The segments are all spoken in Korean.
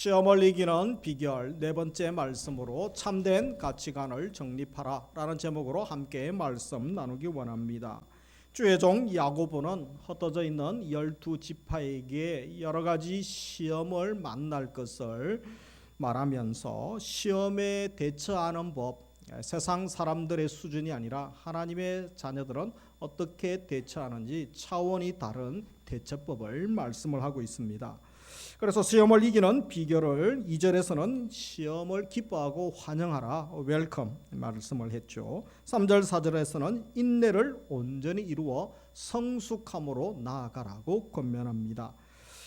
시험을 이기는 비결 네 번째 말씀으로 참된 가치관을 정립하라 라는 제목으로 함께 말씀 나누기 원합니다. 주의 종 야고보는 흩어져 있는 12지파에게 여러 가지 시험을 만날 것을 말하면서 시험에 대처하는 법, 세상 사람들의 수준이 아니라 하나님의 자녀들은 어떻게 대처하는지 차원이 다른 대처법을 말씀을 하고 있습니다. 그래서 시험을 이기는 비결을 2절에서는 시험을 기뻐하고 환영하라, 웰컴 말씀을 했죠. 3절 4절에서는 인내를 온전히 이루어 성숙함으로 나아가라고 권면합니다.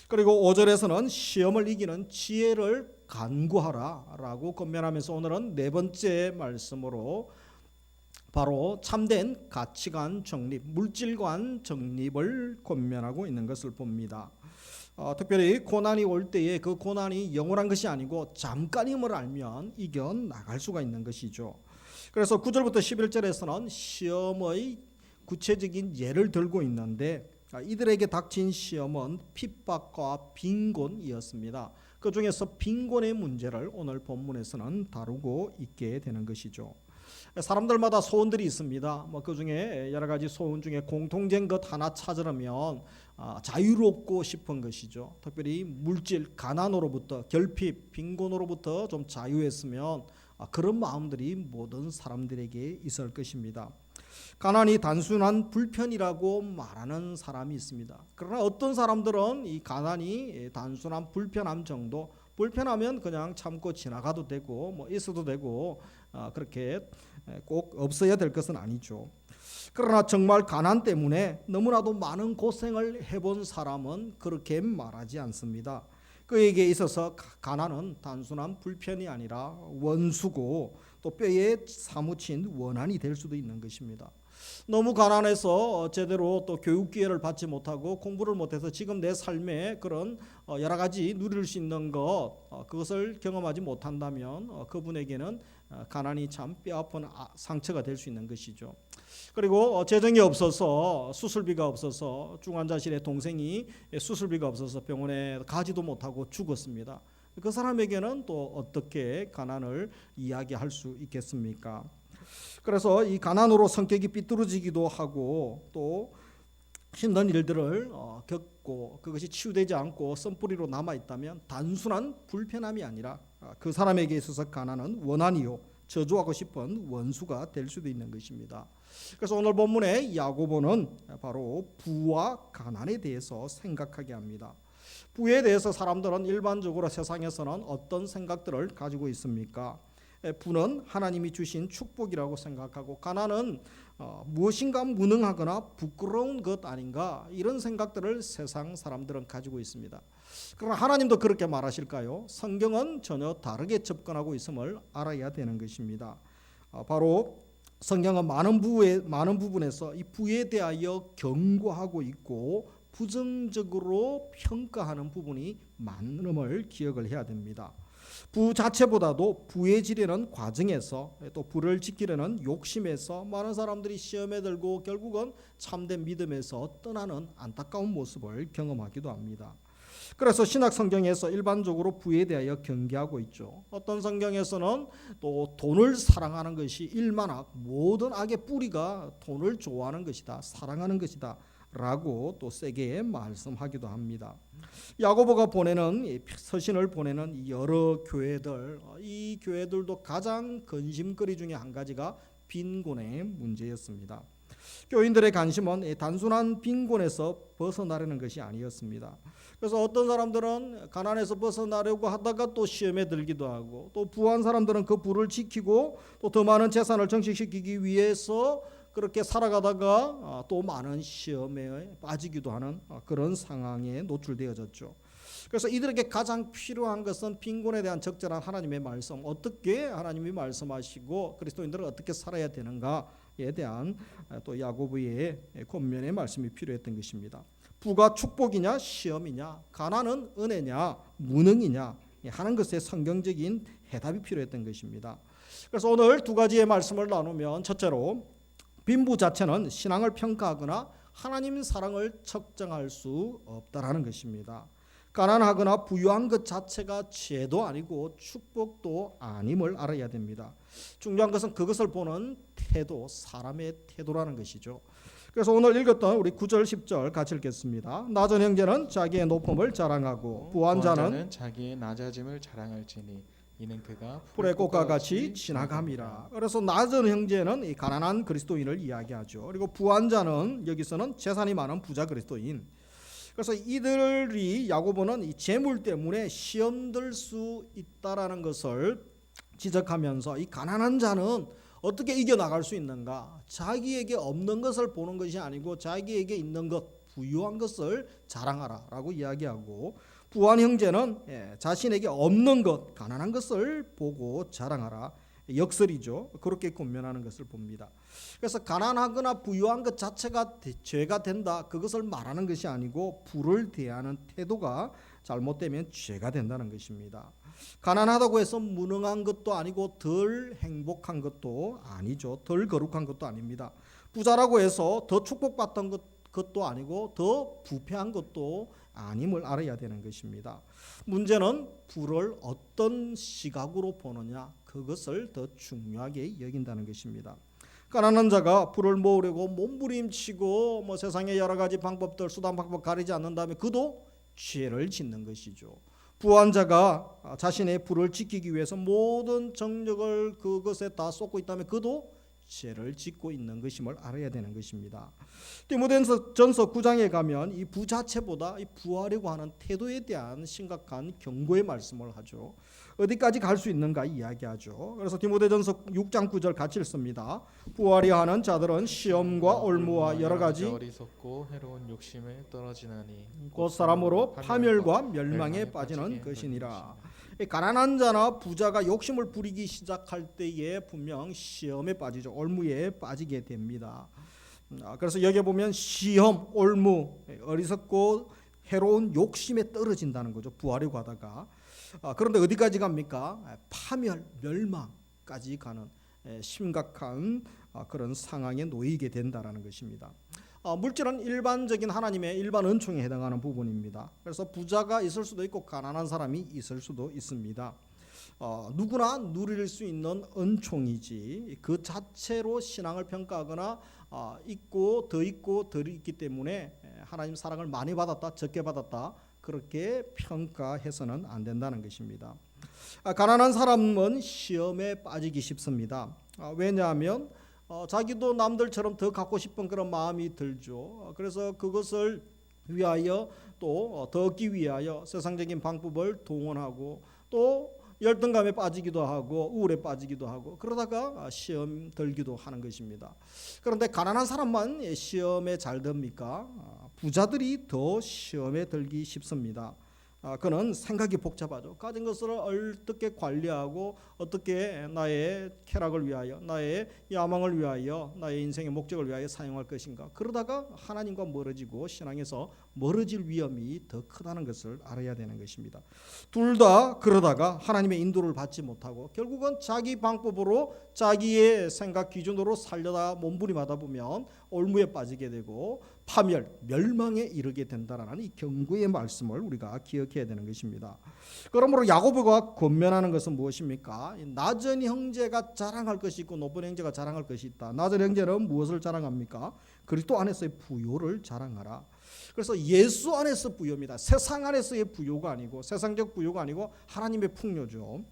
그리고 5절에서는 시험을 이기는 지혜를 간구하라 라고 권면하면서 오늘은 네 번째 말씀으로 바로 참된 가치관 정립, 물질관 정립을 권면하고 있는 것을 봅니다. 특별히 고난이 올 때에 그 고난이 영원한 것이 아니고 잠깐임을 알면 이겨나갈 수가 있는 것이죠. 그래서 9절부터 11절에서는 시험의 구체적인 예를 들고 있는데 이들에게 닥친 시험은 핍박과 빈곤이었습니다. 그 중에서 빈곤의 문제를 오늘 본문에서는 다루고 있게 되는 것이죠. 사람들마다 소원들이 있습니다. 그 중에 여러 가지 소원 중에 공통된 것 하나 찾으려면 자유롭고 싶은 것이죠. 특별히 물질, 가난으로부터, 결핍, 빈곤으로부터 좀 자유했으면 그런 마음들이 모든 사람들에게 있을 것입니다. 가난이 단순한 불편이라고 말하는 사람이 있습니다. 그러나 어떤 사람들은 이 가난이 단순한 불편함 정도, 불편하면 그냥 참고 지나가도 되고 있어도 되고 그렇게 꼭 없어야 될 것은 아니죠. 그러나 정말 가난 때문에 너무나도 많은 고생을 해본 사람은 그렇게 말하지 않습니다. 그에게 있어서 가난은 단순한 불편이 아니라 원수고 또 뼈에 사무친 원한이 될 수도 있는 것입니다. 너무 가난해서 제대로 또 교육 기회를 받지 못하고 공부를 못해서 지금 내 삶에 그런 여러 가지 누릴 수 있는 그것을 경험하지 못한다면 그분에게는 가난이 참 뼈아픈 상처가 될 수 있는 것이죠. 그리고 재정이 없어서 수술비가 없어서 중환자실에 동생이 수술비가 없어서 병원에 가지도 못하고 죽었습니다. 그 사람에게는 또 어떻게 가난을 이야기할 수 있겠습니까? 그래서 이 가난으로 성격이 삐뚤어지기도 하고 또 힘든 일들을 겪고 그것이 치유되지 않고 썬뿌리로 남아있다면 단순한 불편함이 아니라 그 사람에게 있어서 가난은 원한이요 저주하고 싶은 원수가 될 수도 있는 것입니다. 그래서 오늘 본문의 야고보는 바로 부와 가난에 대해서 생각하게 합니다. 부에 대해서 사람들은 일반적으로 세상에서는 어떤 생각들을 가지고 있습니까? 부는 하나님이 주신 축복이라고 생각하고 가난은 무엇인가 무능하거나 부끄러운 것 아닌가 이런 생각들을 세상 사람들은 가지고 있습니다. 그러나 하나님도 그렇게 말하실까요? 성경은 전혀 다르게 접근하고 있음을 알아야 되는 것입니다. 바로 성경은 많은 부분에서 이 부에 대하여 경고하고 있고 부정적으로 평가하는 부분이 많음을 기억을 해야 됩니다. 부 자체보다도 부에 지르는 과정에서 또 부를 지키려는 욕심에서 많은 사람들이 시험에 들고 결국은 참된 믿음에서 떠나는 안타까운 모습을 경험하기도 합니다. 그래서 신약 성경에서 일반적으로 부에 대하여 경계하고 있죠. 어떤 성경에서는 또 돈을 사랑하는 것이 일만악, 모든 악의 뿌리가 돈을 좋아하는 것이다, 사랑하는 것이다 라고 또 세게 말씀하기도 합니다. 야고보가 보내는 서신을 보내는 여러 교회들, 이 교회들도 가장 근심거리 중에 한 가지가 빈곤의 문제였습니다. 교인들의 관심은 단순한 빈곤에서 벗어나려는 것이 아니었습니다. 그래서 어떤 사람들은 가난에서 벗어나려고 하다가 또 시험에 들기도 하고 또 부한 사람들은 그 부를 지키고 또 더 많은 재산을 정식시키기 위해서 그렇게 살아가다가 또 많은 시험에 빠지기도 하는 그런 상황에 노출되어졌죠. 그래서 이들에게 가장 필요한 것은 빈곤에 대한 적절한 하나님의 말씀, 어떻게 하나님이 말씀하시고 그리스도인들은 어떻게 살아야 되는가에 대한 또 야고보의 권면의 말씀이 필요했던 것입니다. 부가 축복이냐 시험이냐, 가난은 은혜냐 무능이냐 하는 것에 성경적인 해답이 필요했던 것입니다. 그래서 오늘 두 가지의 말씀을 나누면 첫째로 빈부 자체는 신앙을 평가하거나 하나님 사랑을 측정할 수 없다라는 것입니다. 가난하거나 부유한 것 자체가 죄도 아니고 축복도 아님을 알아야 됩니다. 중요한 것은 그것을 보는 태도, 사람의 태도라는 것이죠. 그래서 오늘 읽었던 우리 9절 10절 같이 읽겠습니다. 낮은 형제는 자기의 높음을 자랑하고 부한 자는 자기의 낮아짐을 자랑할지니 이는 그가 불의 꽃과 같이 지나감이라. 그래서 낮은 형제는 이 가난한 그리스도인을 이야기하죠. 그리고 부한 자는 여기서는 재산이 많은 부자 그리스도인. 그래서 이들이 야고보는 이 재물 때문에 시험 들 수 있다라는 것을 지적하면서 이 가난한 자는 어떻게 이겨나갈 수 있는가? 자기에게 없는 것을 보는 것이 아니고 자기에게 있는 것, 부유한 것을 자랑하라라고 이야기하고, 부한 형제는 자신에게 없는 것, 가난한 것을 보고 자랑하라. 역설이죠. 그렇게 권면하는 것을 봅니다. 그래서 가난하거나 부유한 것 자체가 죄가 된다, 그것을 말하는 것이 아니고 부를 대하는 태도가 잘못되면 죄가 된다는 것입니다. 가난하다고 해서 무능한 것도 아니고 덜 행복한 것도 아니죠. 덜 거룩한 것도 아닙니다. 부자라고 해서 더 축복받던 것도 아니고 더 부패한 것도 아님을 알아야 되는 것입니다. 문제는 부를 어떤 시각으로 보느냐, 그것을 더 중요하게 여긴다는 것입니다. 가난한 자가 부를 모으려고 몸부림치고 뭐 세상의 여러 가지 방법들, 수단 방법 가리지 않는 다음에 그도 죄를 짓는 것이죠. 부한 자가 자신의 부를 지키기 위해서 모든 정력을 그것에 다 쏟고 있다면 그도 죄를 짓고 있는 것임을 알아야 되는 것입니다. 디모데전서 9장에 가면 이 부 자체보다 이 부하려고 하는 태도에 대한 심각한 경고의 말씀을 하죠. 어디까지 갈 수 있는가 이야기하죠. 그래서 디모데전서 6장 9절 같이 읽습니다. 부하려 하는 자들은 시험과 올무와 여러 가지 어리석고 해로운 욕심에 떨어지나니 곧 사람으로 파멸과 멸망에 빠지는 것이니라. 가난한 자나 부자가 욕심을 부리기 시작할 때에 분명 시험에 빠지죠. 올무에 빠지게 됩니다. 그래서 여기 보면 시험, 올무, 어리석고 해로운 욕심에 떨어진다는 거죠. 부하려고 하다가. 그런데 어디까지 갑니까? 파멸, 멸망까지 가는 심각한 그런 상황에 놓이게 된다는 것입니다. 물질은 일반적인 하나님의 일반 은총에 해당하는 부분입니다. 그래서 부자가 있을 수도 있고 가난한 사람이 있을 수도 있습니다. 누구나 누릴 수 있는 은총이지 그 자체로 신앙을 평가하거나 있고 덜 있기 때문에 하나님 사랑을 많이 받았다, 적게 받았다, 그렇게 평가해서는 안 된다는 것입니다. 가난한 사람은 시험에 빠지기 쉽습니다. 왜냐하면 자기도 남들처럼 더 갖고 싶은 그런 마음이 들죠. 그래서 그것을 위하여 또 더 얻기 위하여 세상적인 방법을 동원하고 또 열등감에 빠지기도 하고 우울에 빠지기도 하고 그러다가 시험 들기도 하는 것입니다. 그런데 가난한 사람만 시험에 잘 듭니까? 부자들이 더 시험에 들기 쉽습니다. 그는 생각이 복잡하죠. 가진 것을 어떻게 관리하고 어떻게 나의 쾌락을 위하여, 나의 야망을 위하여, 나의 인생의 목적을 위하여 사용할 것인가. 그러다가 하나님과 멀어지고 신앙에서 멀어질 위험이 더 크다는 것을 알아야 되는 것입니다. 둘 다 그러다가 하나님의 인도를 받지 못하고 결국은 자기 방법으로 자기의 생각 기준으로 살려다 몸부림하다 보면 올무에 빠지게 되고 파멸, 멸망에 이르게 된다라는 이 경고의 말씀을 우리가 기억해야 되는 것입니다. 그러므로 야고보가 권면하는 것은 무엇입니까? 낮은 형제가 자랑할 것이 있고 높은 형제가 자랑할 것이 있다. 낮은 형제는 무엇을 자랑합니까? 그리스도 안에서의 부요를 자랑하라. 그래서 예수 안에서 부요입니다. 세상 안에서의 부요가 아니고 세상적 부요가 아니고 하나님의 풍요죠.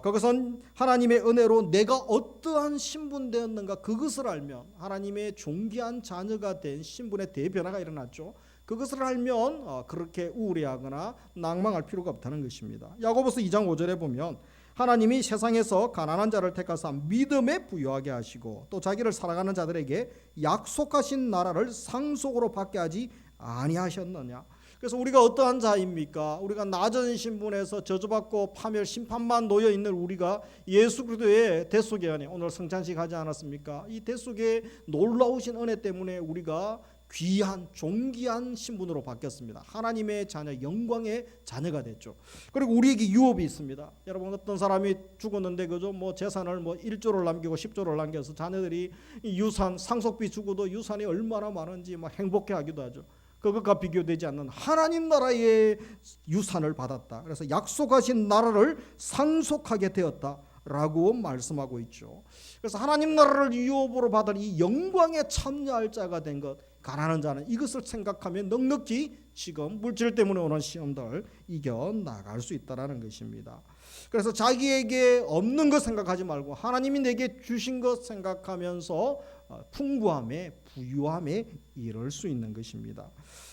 그것은 하나님의 은혜로 내가 어떠한 신분 되었는가 그것을 알면 하나님의 존귀한 자녀가 된 신분의 대변화가 일어났죠. 그것을 알면 그렇게 우울해하거나 낭망할 필요가 없다는 것입니다. 야고보서 2장 5절에 보면 하나님이 세상에서 가난한 자를 택하사 믿음에 부유하게 하시고 또 자기를 사랑하는 자들에게 약속하신 나라를 상속으로 받게 하지 아니하셨느냐. 그래서 우리가 어떠한 자입니까? 우리가 낮은 신분에서 저주받고 파멸 심판만 놓여 있는 우리가 예수 그리스도의 대속의 은혜, 오늘 성찬식 하지 않았습니까? 이 대속의 놀라우신 은혜 때문에 우리가 귀한 존귀한 신분으로 바뀌었습니다. 하나님의 자녀, 영광의 자녀가 됐죠. 그리고 우리에게 유업이 있습니다. 여러분 어떤 사람이 죽었는데 그죠? 뭐 재산을 뭐 1조를 남기고 10조를 남겨서 자녀들이 유산 상속비 주고도 유산이 얼마나 많은지 막 행복해하기도 하죠. 그것과 비교되지 않는 하나님 나라의 유산을 받았다. 그래서 약속하신 나라를 상속하게 되었다라고 말씀하고 있죠. 그래서 하나님 나라를 유업으로 받을 이 영광에 참여할 자가 된 것, 가난한 자는 이것을 생각하면 넉넉히 지금 물질 때문에 오는 시험들 이겨 나갈 수 있다라는 것입니다. 그래서 자기에게 없는 것 생각하지 말고 하나님이 내게 주신 것 생각하면서 풍부함에 부유함에 이를 수 있는 것입니다.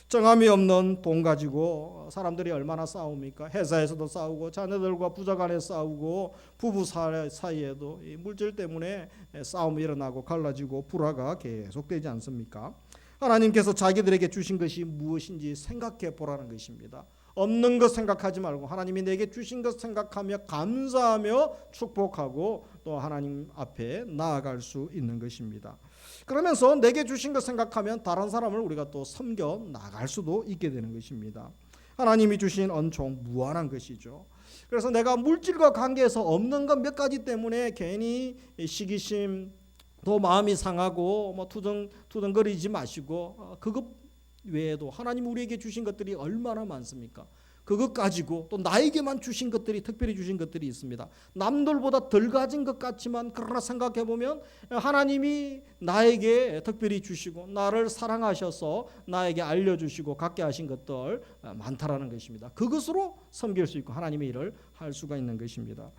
정함이 없는 돈 가지고 사람들이 얼마나 싸웁니까? 회사에서도 싸우고 자녀들과 부자 간에 싸우고 부부 사이에도 이 물질 때문에 싸움이 일어나고 갈라지고 불화가 계속되지 않습니까? 하나님께서 자기들에게 주신 것이 무엇인지 생각해 보라는 것입니다. 없는 것 생각하지 말고 하나님이 내게 주신 것 생각하며 감사하며 축복하고 또 하나님 앞에 나아갈 수 있는 것입니다. 그러면서 내게 주신 것 생각하면 다른 사람을 우리가 또 섬겨 나갈 수도 있게 되는 것입니다. 하나님이 주신恩宠 무한한 것이죠. 그래서 내가 물질과 관계에서 없는 것 몇 가지 때문에 괜히 시기심 또 마음이 상하고 뭐 투정거리지 마시고 그것 외에도 하나님 우리에게 주신 것들이 얼마나 많습니까? 그것 가지고 또 나에게만 주신 것들이 특별히 주신 것들이 있습니다. 남들보다 덜 가진 것 같지만 그러나 생각해 보면 하나님이 나에게 특별히 주시고 나를 사랑하셔서 나에게 알려주시고 갖게 하신 것들 많다라는 것입니다. 그것으로 섬길 수 있고 하나님의 일을 할 수가 있는 것입니다.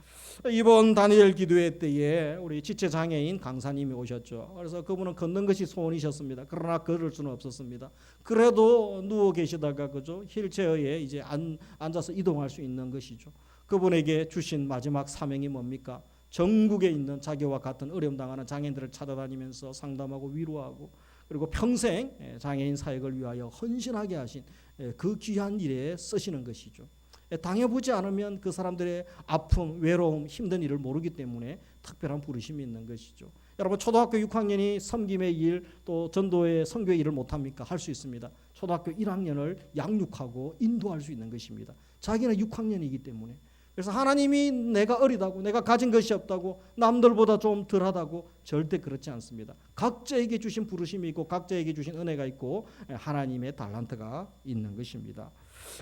이번 다니엘 기도회 때에 우리 지체 장애인 강사님이 오셨죠. 그래서 그분은 걷는 것이 소원이셨습니다. 그러나 걸을 수는 없었습니다. 그래도 누워 계시다가 그죠 휠체어에 이제 앉아서 이동할 수 있는 것이죠. 그분에게 주신 마지막 사명이 뭡니까? 전국에 있는 자기와 같은 어려움 당하는 장애인들을 찾아다니면서 상담하고 위로하고 그리고 평생 장애인 사역을 위하여 헌신하게 하신 그 귀한 일에 쓰시는 것이죠. 당해보지 않으면 그 사람들의 아픔, 외로움, 힘든 일을 모르기 때문에 특별한 부르심이 있는 것이죠. 여러분 초등학교 6학년이 섬김의 일 또 전도의 선교의 일을 못합니까? 할 수 있습니다. 초등학교 1학년을 양육하고 인도할 수 있는 것입니다. 자기는 6학년이기 때문에. 그래서 하나님이 내가 어리다고 내가 가진 것이 없다고 남들보다 좀 덜하다고 절대 그렇지 않습니다. 각자에게 주신 부르심이 있고 각자에게 주신 은혜가 있고 하나님의 달란트가 있는 것입니다.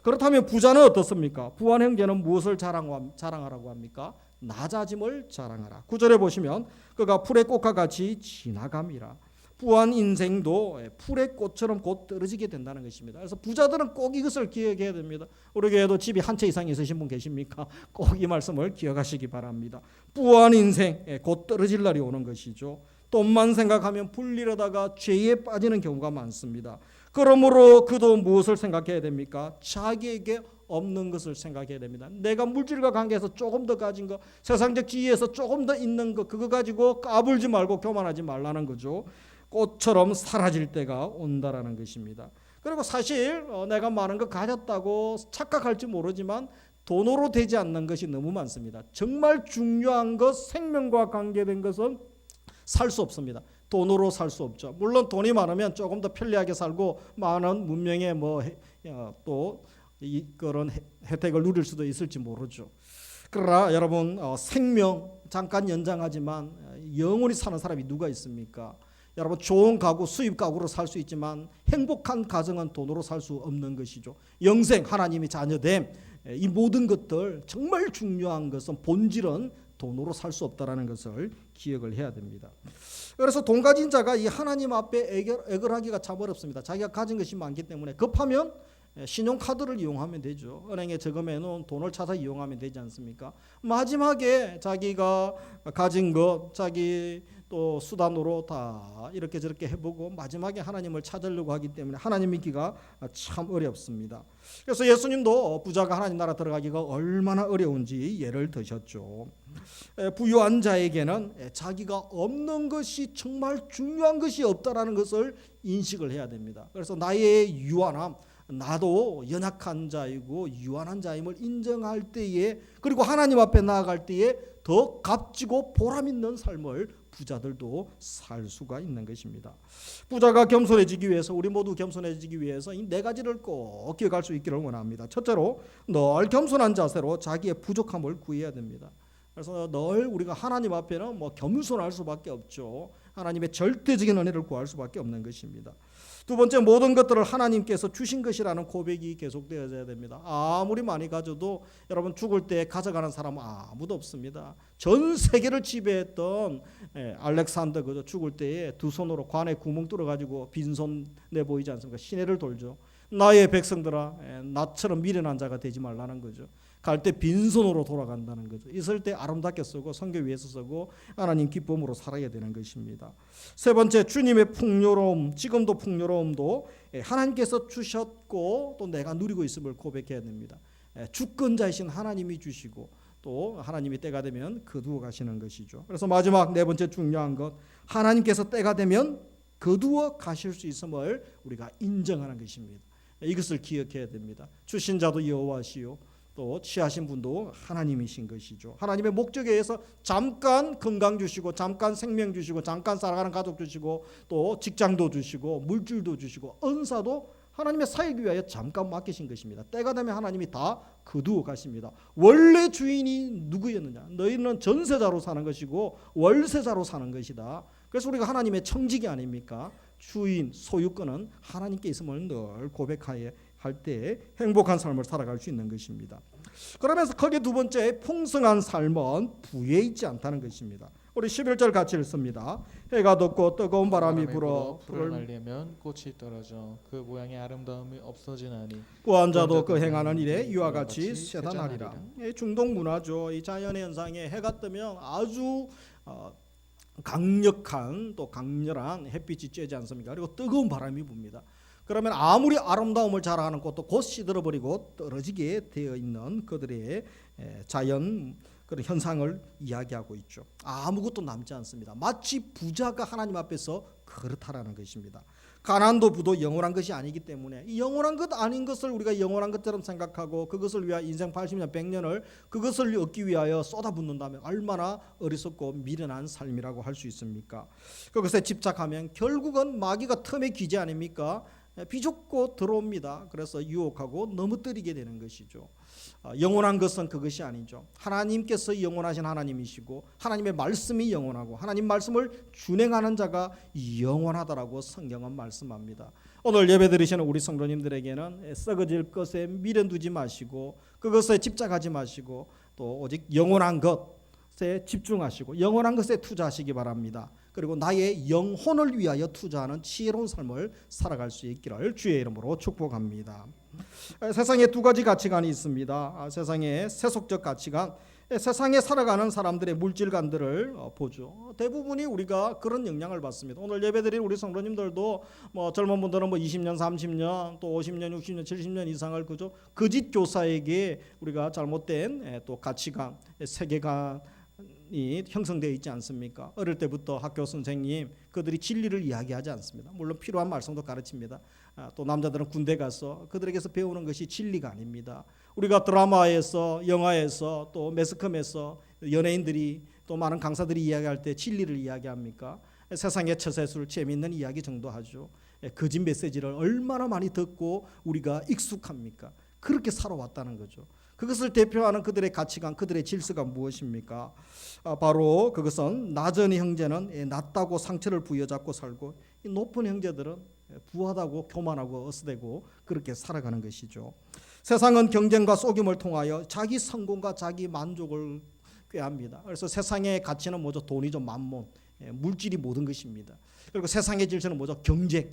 그렇다면 부자는 어떻습니까? 부한 형제는 무엇을 자랑하라고 합니까? 낮아짐을 자랑하라. 9절에 보시면 그가 풀의 꽃과 같이 지나감이라. 부한 인생도 풀의 꽃처럼 곧 떨어지게 된다는 것입니다. 그래서 부자들은 꼭 이것을 기억해야 됩니다. 우리 교회도 집이 한 채 이상 있으신 분 계십니까? 꼭 이 말씀을 기억하시기 바랍니다. 부한 인생 곧 떨어질 날이 오는 것이죠. 돈만 생각하면 불리려다가 죄에 빠지는 경우가 많습니다. 그러므로 그도 무엇을 생각해야 됩니까? 자기에게 없는 것을 생각해야 됩니다. 내가 물질과 관계해서 조금 더 가진 것, 세상적 지위에서 조금 더 있는 것, 그거 가지고 까불지 말고 교만하지 말라는 거죠. 꽃처럼 사라질 때가 온다라는 것입니다. 그리고 사실 내가 많은 것 가졌다고 착각할지 모르지만 돈으로 되지 않는 것이 너무 많습니다. 정말 중요한 것, 생명과 관계된 것은 살 수 없습니다. 돈으로 살 수 없죠. 물론 돈이 많으면 조금 더 편리하게 살고 많은 문명의 또 그런 혜택을 누릴 수도 있을지 모르죠. 그러나 여러분 생명 잠깐 연장하지만 영원히 사는 사람이 누가 있습니까? 여러분 좋은 가구, 수입 가구로 살 수 있지만 행복한 가정은 돈으로 살 수 없는 것이죠. 영생, 하나님이 자녀됨, 이 모든 것들 정말 중요한 것은 본질은 돈으로 살 수 없다라는 것을 기억을 해야 됩니다. 그래서 돈 가진 자가 이 하나님 앞에 애걸하기가 참 어렵습니다. 자기가 가진 것이 많기 때문에 급하면 신용카드를 이용하면 되죠. 은행에 저금해 놓은 돈을 찾아 이용하면 되지 않습니까? 마지막에 자기가 가진 것, 자기 또 수단으로 다 이렇게 저렇게 해보고 마지막에 하나님을 찾으려고 하기 때문에 하나님 믿기가 참 어렵습니다. 그래서 예수님도 부자가 하나님 나라 들어가기가 얼마나 어려운지 예를 드셨죠. 부유한 자에게는 자기가 없는 것이 정말 중요한 것이 없다라는 것을 인식을 해야 됩니다. 그래서 나의 유한함, 나도 연약한 자이고 유한한 자임을 인정할 때에 그리고 하나님 앞에 나아갈 때에 더 값지고 보람 있는 삶을 부자들도 살 수가 있는 것입니다. 부자가 겸손해지기 위해서 우리 모두 겸손해지기 위해서 이 네 가지를 꼭 기억할 수 있기를 원합니다. 첫째로 늘 겸손한 자세로 자기의 부족함을 구해야 됩니다. 그래서 늘 우리가 하나님 앞에는 뭐 겸손할 수밖에 없죠. 하나님의 절대적인 은혜를 구할 수밖에 없는 것입니다. 두 번째, 모든 것들을 하나님께서 주신 것이라는 고백이 계속되어져야 됩니다. 아무리 많이 가져도 여러분 죽을 때 가져가는 사람은 아무도 없습니다. 전 세계를 지배했던 알렉산더 그죠? 죽을 때에 두 손으로 관에 구멍 뚫어 가지고 빈손 내 보이지 않습니까? 시내를 돌죠. 나의 백성들아, 나처럼 미련한 자가 되지 말라는 거죠. 갈 때 빈손으로 돌아간다는 거죠. 있을 때 아름답게 쓰고 선교 위해서 쓰고 하나님 기쁨으로 살아야 되는 것입니다. 세 번째, 주님의 풍요로움, 지금도 풍요로움도 하나님께서 주셨고 또 내가 누리고 있음을 고백해야 됩니다. 주권자이신 하나님이 주시고 또 하나님이 때가 되면 거두어 가시는 것이죠. 그래서 마지막 네 번째 중요한 것, 하나님께서 때가 되면 거두어 가실 수 있음을 우리가 인정하는 것입니다. 이것을 기억해야 됩니다. 주신 자도 여호와시요 또 취하신 분도 하나님이신 것이죠. 하나님의 목적에 의해서 잠깐 건강 주시고 잠깐 생명 주시고 잠깐 살아가는 가족 주시고 또 직장도 주시고 물질도 주시고 은사도 하나님의 사역 위하여 잠깐 맡기신 것입니다. 때가 되면 하나님이 다 거두어 가십니다. 원래 주인이 누구였느냐? 너희는 전세자로 사는 것이고 월세자로 사는 것이다. 그래서 우리가 하나님의 청직이 아닙니까? 주인, 소유권은 하나님께 있음을 늘 고백하여 할 때 행복한 삶을 살아갈 수 있는 것입니다. 그러면서 거기에 두 번째, 풍성한 삶은 부에 있지 않다는 것입니다. 우리 11절 같이 읽습니다. 해가 돋고 뜨거운 바람이 불어 풀을 말리면 꽃이 떨어져 그 모양의 아름다움이 없어지나니 구한 자도 그 행하는 일에 이와 같이 쇠단하리라. 중동 문화죠. 이 자연의 현상에 해가 뜨면 아주 강력한 또 강렬한 햇빛이 쬐지 않습니까? 그리고 뜨거운 바람이 붑니다. 그러면 아무리 아름다움을 자랑하는 꽃도 곧 시들어버리고 떨어지게 되어 있는 그들의 자연 그런 현상을 이야기하고 있죠. 아무것도 남지 않습니다. 마치 부자가 하나님 앞에서 그렇다라는 것입니다. 가난도 부도 영원한 것이 아니기 때문에 이 영원한 것 아닌 것을 우리가 영원한 것처럼 생각하고 그것을 위하여 인생 80년 100년을 그것을 얻기 위하여 쏟아붓는다면 얼마나 어리석고 미련한 삶이라고 할 수 있습니까? 그것에 집착하면 결국은 마귀가 틈에 귀지 아닙니까? 비좁고 들어옵니다. 그래서 유혹하고 넘어뜨리게 되는 것이죠. 영원한 것은 그것이 아니죠. 하나님께서 영원하신 하나님이시고 하나님의 말씀이 영원하고 하나님 말씀을 준행하는 자가 영원하다라고 성경은 말씀합니다. 오늘 예배 드리시는 우리 성도님들에게는 썩어질 것에 미련 두지 마시고 그것에 집착하지 마시고 또 오직 영원한 것에 집중하시고 영원한 것에 투자하시기 바랍니다. 그리고 나의 영혼을 위하여 투자하는 지혜로운 삶을 살아갈 수 있기를 주의 이름으로 축복합니다. 세상에 두 가지 가치관이 있습니다. 세상의 세속적 가치관, 세상에 살아가는 사람들의 물질관들을 보죠. 대부분이 우리가 그런 영향을 받습니다. 오늘 예배드린 우리 성도님들도 뭐 젊은 분들은 뭐 20년, 30년, 또 50년, 60년, 70년 이상을 그죠. 거짓 교사에게 우리가 잘못된 또 가치관, 세계관 이 형성되어 있지 않습니까? 어릴 때부터 학교 선생님 그들이 진리를 이야기하지 않습니다. 물론 필요한 말씀도 가르칩니다. 또 남자들은 군대 가서 그들에게서 배우는 것이 진리가 아닙니다. 우리가 드라마에서 영화에서 또 매스컴에서 연예인들이 또 많은 강사들이 이야기할 때 진리를 이야기합니까? 세상의 처세술 재미있는 이야기 정도 하죠. 거짓 메시지를 얼마나 많이 듣고 우리가 익숙합니까? 그렇게 살아왔다는 거죠. 그것을 대표하는 그들의 가치관, 그들의 질서가 무엇입니까? 바로 그것은 낮은 형제는 낮다고 상처를 부여잡고 살고 이 높은 형제들은 부하다고 교만하고 어스대고 그렇게 살아가는 것이죠. 세상은 경쟁과 속임을 통하여 자기 성공과 자기 만족을 꾀합니다. 그래서 세상의 가치는 뭐죠? 돈이죠. 만몬, 물질이 모든 것입니다. 그리고 세상의 질서는 뭐죠? 경쟁.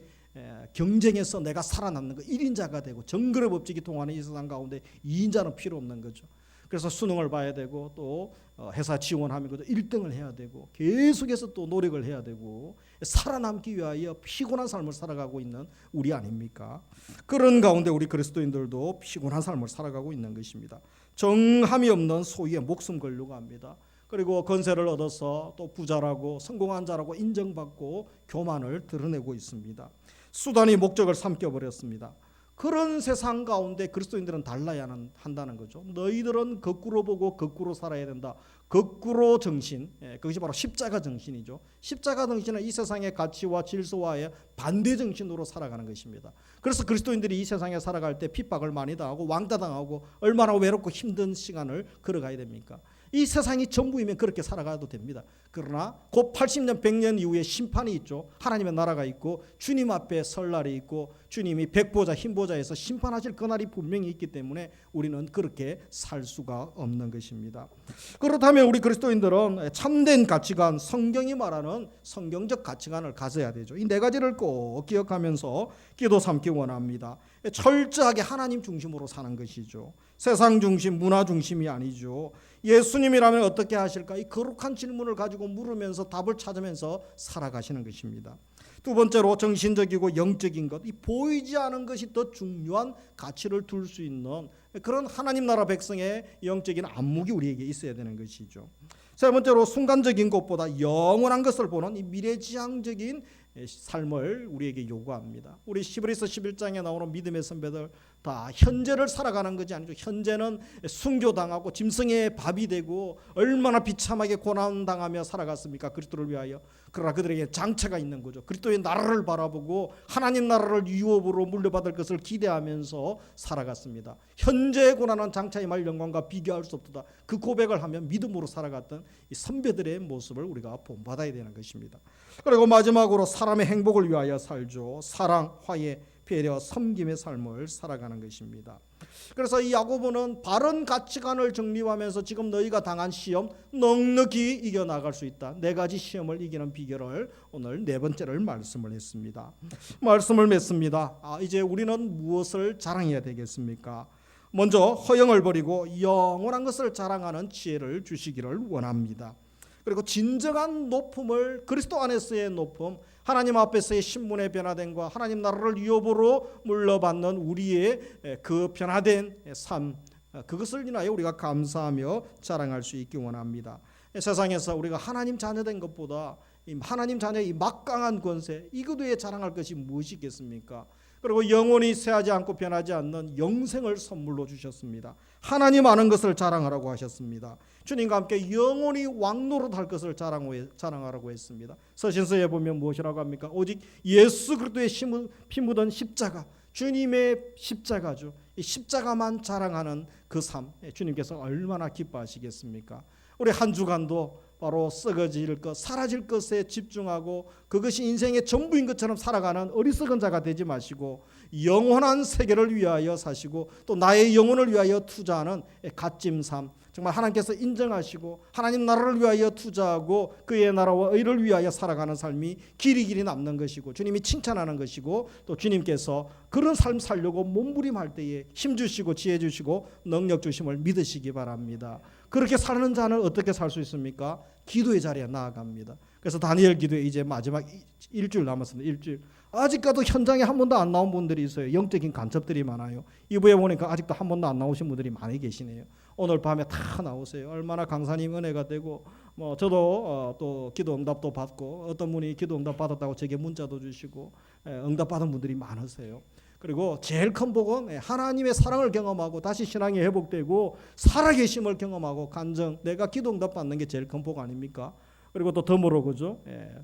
경쟁에서 내가 살아남는 거 1인자가 되고 정글의 법칙이 통하는 이 세상 가운데 2인자는 필요 없는 거죠. 그래서 수능을 봐야 되고 또 회사 지원하면 1등을 해야 되고 계속해서 또 노력을 해야 되고 살아남기 위하여 피곤한 삶을 살아가고 있는 우리 아닙니까? 그런 가운데 우리 그리스도인들도 피곤한 삶을 살아가고 있는 것입니다. 정함이 없는 소유에 목숨 걸려고 합니다. 그리고 건세를 얻어서 또 부자라고 성공한 자라고 인정받고 교만을 드러내고 있습니다. 수단이 목적을 삼켜버렸습니다. 그런 세상 가운데 그리스도인들은 달라야 한다는 거죠. 너희들은 거꾸로 보고 거꾸로 살아야 된다. 거꾸로 정신, 그것이 바로 십자가 정신이죠. 십자가 정신은 이 세상의 가치와 질서와의 반대 정신으로 살아가는 것입니다. 그래서 그리스도인들이 이 세상에 살아갈 때 핍박을 많이 당하고 왕따당하고 얼마나 외롭고 힘든 시간을 걸어가야 됩니까? 이 세상이 전부이면 그렇게 살아가도 됩니다. 그러나 곧 80년 100년 이후에 심판이 있죠. 하나님의 나라가 있고 주님 앞에 설 날이 있고 주님이 백보자 흰보자에서 심판하실 그날이 분명히 있기 때문에 우리는 그렇게 살 수가 없는 것입니다. 그렇다면 우리 그리스도인들은 참된 가치관, 성경이 말하는 성경적 가치관을 가져야 되죠. 이 네 가지를 꼭 기억하면서 기도 삼기 원합니다. 철저하게 하나님 중심으로 사는 것이죠. 세상 중심, 문화 중심이 아니죠. 예수님이라면 어떻게 하실까? 이 거룩한 질문을 가지고 물으면서 답을 찾으면서 살아가시는 것입니다. 두 번째로 정신적이고 영적인 것, 이 보이지 않은 것이 더 중요한 가치를 둘 수 있는 그런 하나님 나라 백성의 영적인 안목이 우리에게 있어야 되는 것이죠. 세 번째로 순간적인 것보다 영원한 것을 보는 이 미래지향적인 삶을 우리에게 요구합니다. 우리 히브리서 11장에 나오는 믿음의 선배들 다 현재를 살아가는 것이 아니죠. 현재는 순교당하고 짐승의 밥이 되고 얼마나 비참하게 고난당하며 살아갔습니까? 그리스도를 위하여. 그러나 그들에게 장차가 있는 거죠. 그리스도의 나라를 바라보고 하나님 나라를 유업으로 물려받을 것을 기대하면서 살아갔습니다. 현재의 고난은 장차의 말 영광과 비교할 수 없다. 그 고백을 하면 믿음으로 살아갔던 이 선배들의 모습을 우리가 본받아야 되는 것입니다. 그리고 마지막으로 사람의 행복을 위하여 살죠. 사랑, 화해, 배려, 섬김의 삶을 살아가는 것입니다. 그래서 이 야고보는 바른 가치관을 정립하면서 지금 너희가 당한 시험 넉넉히 이겨나갈 수 있다. 네 가지 시험을 이기는 비결을 오늘 네 번째를 말씀을 했습니다. 말씀을 맺습니다. 이제 우리는 무엇을 자랑해야 되겠습니까? 먼저 허영을 버리고 영원한 것을 자랑하는 지혜를 주시기를 원합니다. 그리고 진정한 높음을 그리스도 안에서의 높음, 하나님 앞에서의 신분의 변화됨과 하나님 나라를 유업으로 물려받는 우리의 그 변화된 삶, 그것을 인하여 우리가 감사하며 자랑할 수 있기 원합니다. 세상에서 우리가 하나님 자녀된 것보다 하나님 자녀의 이 막강한 권세, 이것에 자랑할 것이 무엇이겠습니까? 그리고 영원히 쇠하지 않고 변하지 않는 영생을 선물로 주셨습니다. 하나님 아는 것을 자랑하라고 하셨습니다. 주님과 함께 영원히 왕노릇할 것을 자랑하라고 했습니다. 서신서에 보면 무엇이라고 합니까? 오직 예수 그리스도의 피 묻은 십자가, 주님의 십자가죠. 이 십자가만 자랑하는 그 삶, 주님께서 얼마나 기뻐하시겠습니까? 우리 한 주간도 바로 썩어질 것, 사라질 것에 집중하고 그것이 인생의 전부인 것처럼 살아가는 어리석은 자가 되지 마시고 영원한 세계를 위하여 사시고 또 나의 영혼을 위하여 투자하는 갓짐 삶, 정말 하나님께서 인정하시고 하나님 나라를 위하여 투자하고 그의 나라와 의를 위하여 살아가는 삶이 길이 남는 것이고 주님이 칭찬하는 것이고 또 주님께서 그런 삶 살려고 몸부림할 때에 힘 주시고 지혜 주시고 능력 주심을 믿으시기 바랍니다. 그렇게 사는 자는 어떻게 살 수 있습니까? 기도의 자리에 나아갑니다. 그래서 다니엘 기도에 이제 마지막 일주일 남았습니다. 일주일. 아직까지 현장에 한 번도 안 나온 분들이 있어요. 영적인 간첩들이 많아요. 이부에 보니까 아직도 한 번도 안 나오신 분들이 많이 계시네요. 오늘 밤에 다 나오세요. 얼마나 강사님 은혜가 되고 저도 또 기도 응답도 받고 어떤 분이 기도 응답 받았다고 제게 문자도 주시고 응답 받은 분들이 많으세요. 그리고 제일 큰 복은 하나님의 사랑을 경험하고 다시 신앙이 회복되고 살아계심을 경험하고 간증, 내가 기도 응답 받는 게 제일 큰 복 아닙니까? 그리고 또 덤으로 그죠?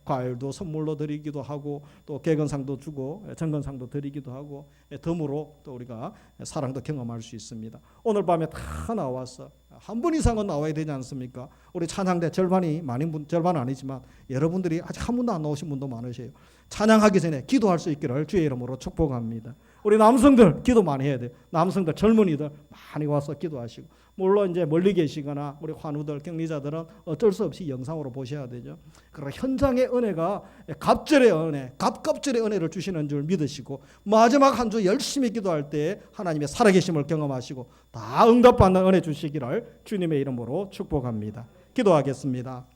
과일도 선물로 드리기도 하고 또 개근상도 주고 정근상도 드리기도 하고 덤으로 또 우리가 사랑도 경험할 수 있습니다. 오늘 밤에 다 나와서 한 분 이상은 나와야 되지 않습니까? 우리 찬양대 절반이 많은 분, 절반은 아니지만 여러분들이 아직 한 분도 안 나오신 분도 많으세요. 찬양하기 전에 기도할 수 있기를 주의 이름으로 축복합니다. 우리 남성들 기도 많이 해야 돼요. 남성들 젊은이들 많이 와서 기도하시고 물론 이제 멀리 계시거나 우리 환우들 격리자들은 어쩔 수 없이 영상으로 보셔야 되죠. 그러나 현장의 은혜가 갑절의 은혜, 갑갑절의 은혜를 주시는 줄 믿으시고 마지막 한 주 열심히 기도할 때 하나님의 살아계심을 경험하시고 다 응답받는 은혜 주시기를 주님의 이름으로 축복합니다. 기도하겠습니다.